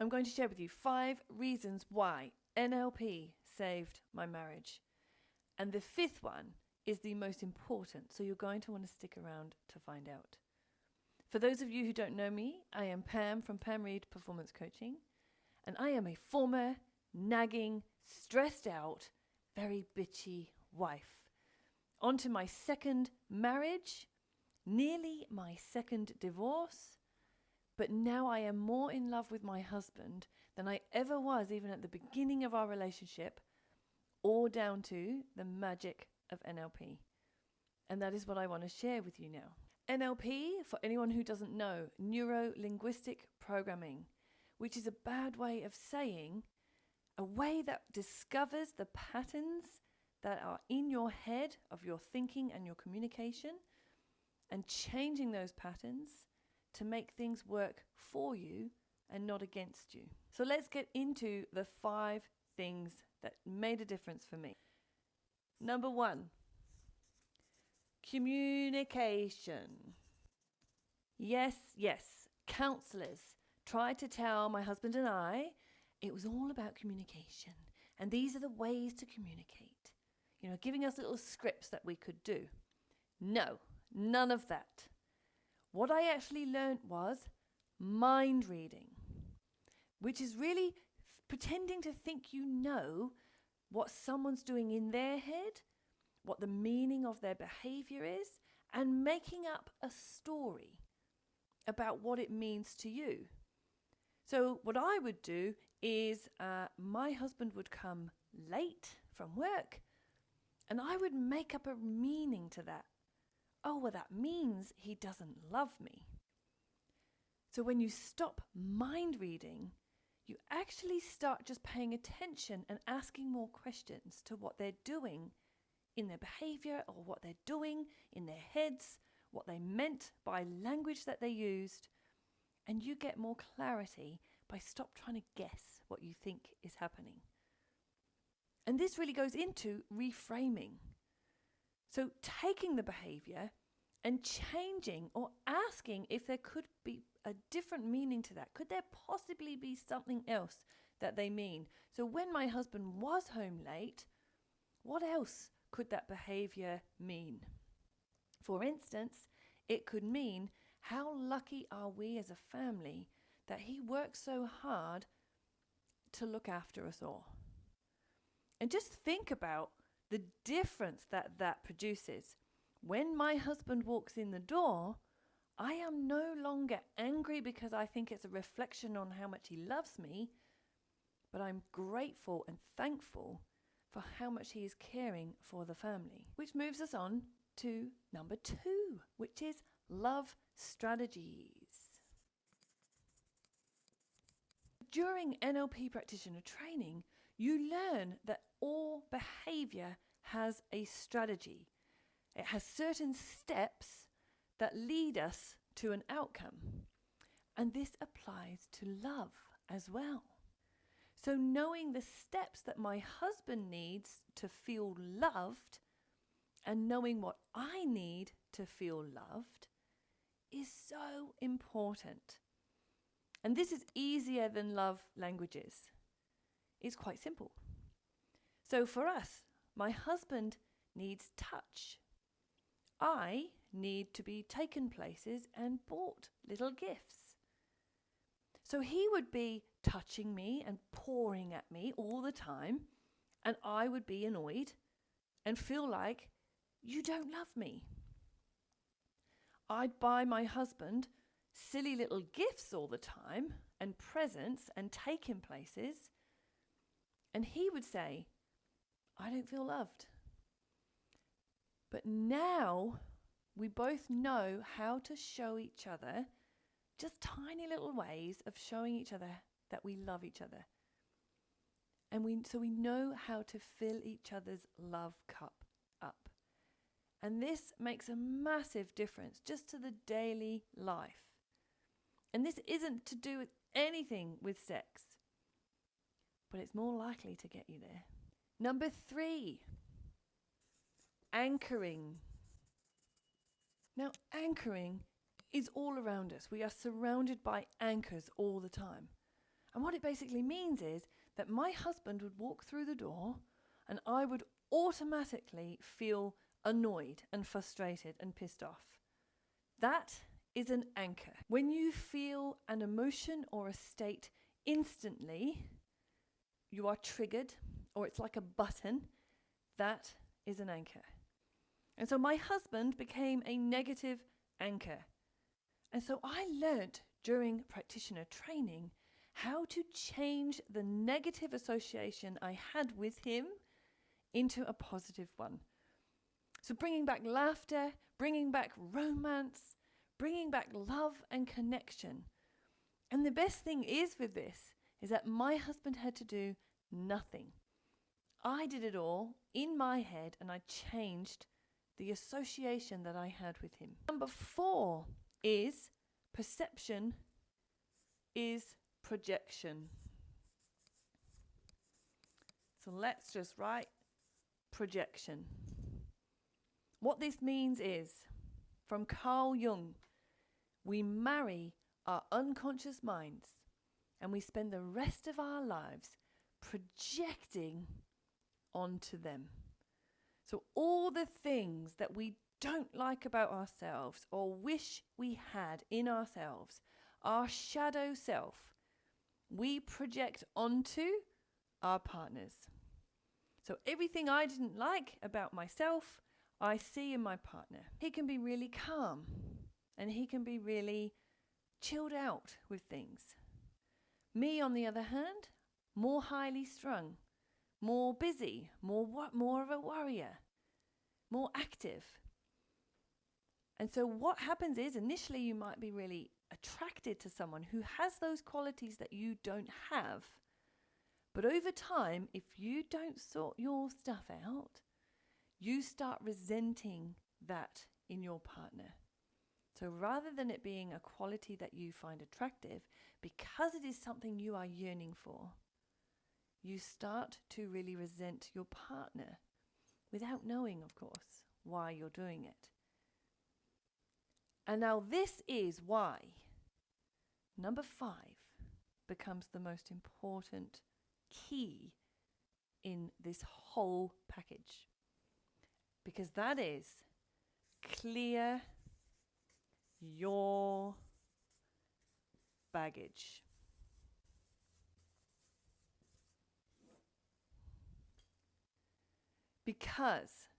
I'm going to share with you 5 reasons why NLP saved my marriage. And the 5th one is the most important, so you're going to want to stick around to find out. For those of you who don't know me, I am Pam from Pamreid Performance Coaching, and I am a former, nagging, stressed out, very bitchy wife. On to my 2nd marriage, nearly my 2nd divorce, but now I am more in love with my husband than I ever was even at the beginning of our relationship, all down to the magic of NLP. And that is what I want to share with you now. NLP, for anyone who doesn't know, Neuro Linguistic Programming, which is a bad way of saying a way that discovers the patterns that are in your head of your thinking and your communication and changing those patterns to make things work for you and not against you. So let's get into the 5 things that made a difference for me. Number 1, communication. Yes, counselors tried to tell my husband and I it was all about communication. And these are the ways to communicate. Giving us little scripts that we could do. No, none of that. What I actually learned was mind reading, which is really pretending to think you know what someone's doing in their head, what the meaning of their behavior is, and making up a story about what it means to you. So what I would do is my husband would come late from work and I would make up a meaning to that. Oh, well, that means he doesn't love me. So when you stop mind reading, you actually start just paying attention and asking more questions to what they're doing in their behavior or what they're doing in their heads, what they meant by language that they used, and you get more clarity by stop trying to guess what you think is happening. And this really goes into reframing. So taking the behavior and changing or asking if there could be a different meaning to that. Could there possibly be something else that they mean? So when my husband was home late, what else could that behavior mean? For instance, it could mean, how lucky are we as a family that he works so hard to look after us all? And just think about the difference that produces. When my husband walks in the door, I am no longer angry because I think it's a reflection on how much he loves me, but I'm grateful and thankful for how much he is caring for the family. Which moves us on to number 2, which is love strategies. During NLP practitioner training, you learn that all behavior has a strategy. It has certain steps that lead us to an outcome. And this applies to love as well. So knowing the steps that my husband needs to feel loved and knowing what I need to feel loved is so important. And this is easier than love languages. It's quite simple. So for us, my husband needs touch. I need to be taken places and bought little gifts. So he would be touching me and pawing at me all the time, and I would be annoyed and feel like, you don't love me. I'd buy my husband silly little gifts all the time and presents and take him places, and he would say, I don't feel loved. But now we both know how to show each other just tiny little ways of showing each other that we love each other. And so we know how to fill each other's love cup up. And this makes a massive difference just to the daily life. And this isn't to do with anything with sex, but it's more likely to get you there. Number 3, anchoring. Now, anchoring is all around us. We are surrounded by anchors all the time. And what it basically means is that my husband would walk through the door and I would automatically feel annoyed and frustrated and pissed off. That is an anchor. When you feel an emotion or a state instantly, you are triggered, or it's like a button, that is an anchor. And so my husband became a negative anchor. And so I learnt during practitioner training how to change the negative association I had with him into a positive one. So bringing back laughter, bringing back romance, bringing back love and connection. And the best thing is with this is that my husband had to do nothing. I did it all in my head, and I changed the association that I had with him. Number 4 is perception is projection. So let's just write projection. What this means is, from Carl Jung, we marry our unconscious minds and we spend the rest of our lives projecting onto them. So all the things that we don't like about ourselves or wish we had in ourselves, our shadow self, we project onto our partners. So everything I didn't like about myself, I see in my partner. He can be really calm and he can be really chilled out with things. Me, on the other hand, more highly strung, more busy, more of a warrior, more active. And so what happens is, initially you might be really attracted to someone who has those qualities that you don't have. But over time, if you don't sort your stuff out, you start resenting that in your partner. So rather than it being a quality that you find attractive, because it is something you are yearning for, you start to really resent your partner without knowing, of course, why you're doing it. And now this is why number 5 becomes the most important key in this whole package. Because that is clear your baggage. Because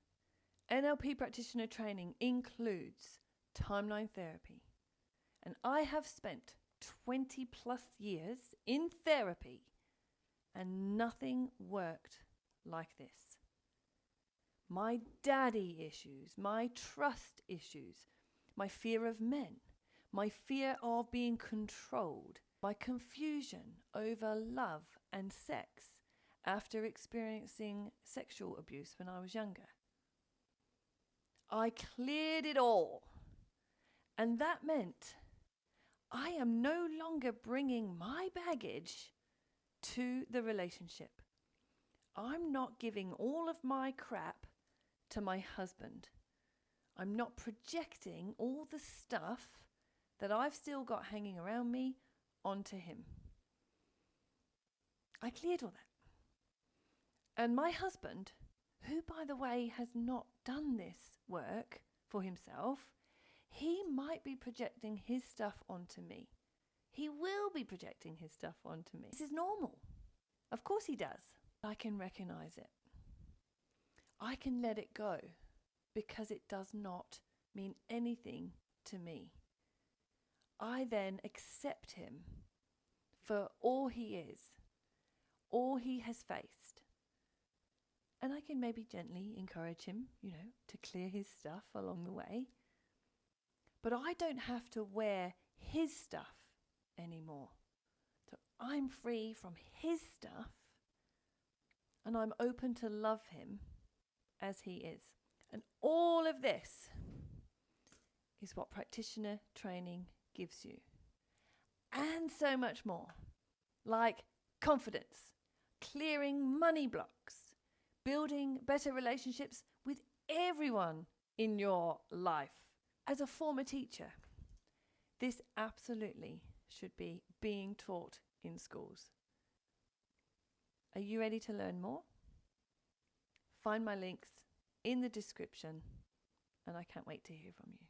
NLP practitioner training includes timeline therapy. And I have spent 20 plus years in therapy and nothing worked like this. My daddy issues, my trust issues, my fear of men, my fear of being controlled, my confusion over love and sex after experiencing sexual abuse when I was younger. I cleared it all. And that meant I am no longer bringing my baggage to the relationship. I'm not giving all of my crap to my husband. I'm not projecting all the stuff that I've still got hanging around me onto him. I cleared all that. And my husband, who by the way has not done this work for himself, he might be projecting his stuff onto me. He will be projecting his stuff onto me. This is normal. Of course he does. I can recognize it. I can let it go because it does not mean anything to me. I then accept him for all he is, all he has faced. And I can maybe gently encourage him, to clear his stuff along the way. But I don't have to wear his stuff anymore. So I'm free from his stuff and I'm open to love him as he is. And all of this is what practitioner training gives you. And so much more, like confidence, clearing money blocks, building better relationships with everyone in your life. As a former teacher, this absolutely should be being taught in schools. Are you ready to learn more? Find my links in the description, and I can't wait to hear from you.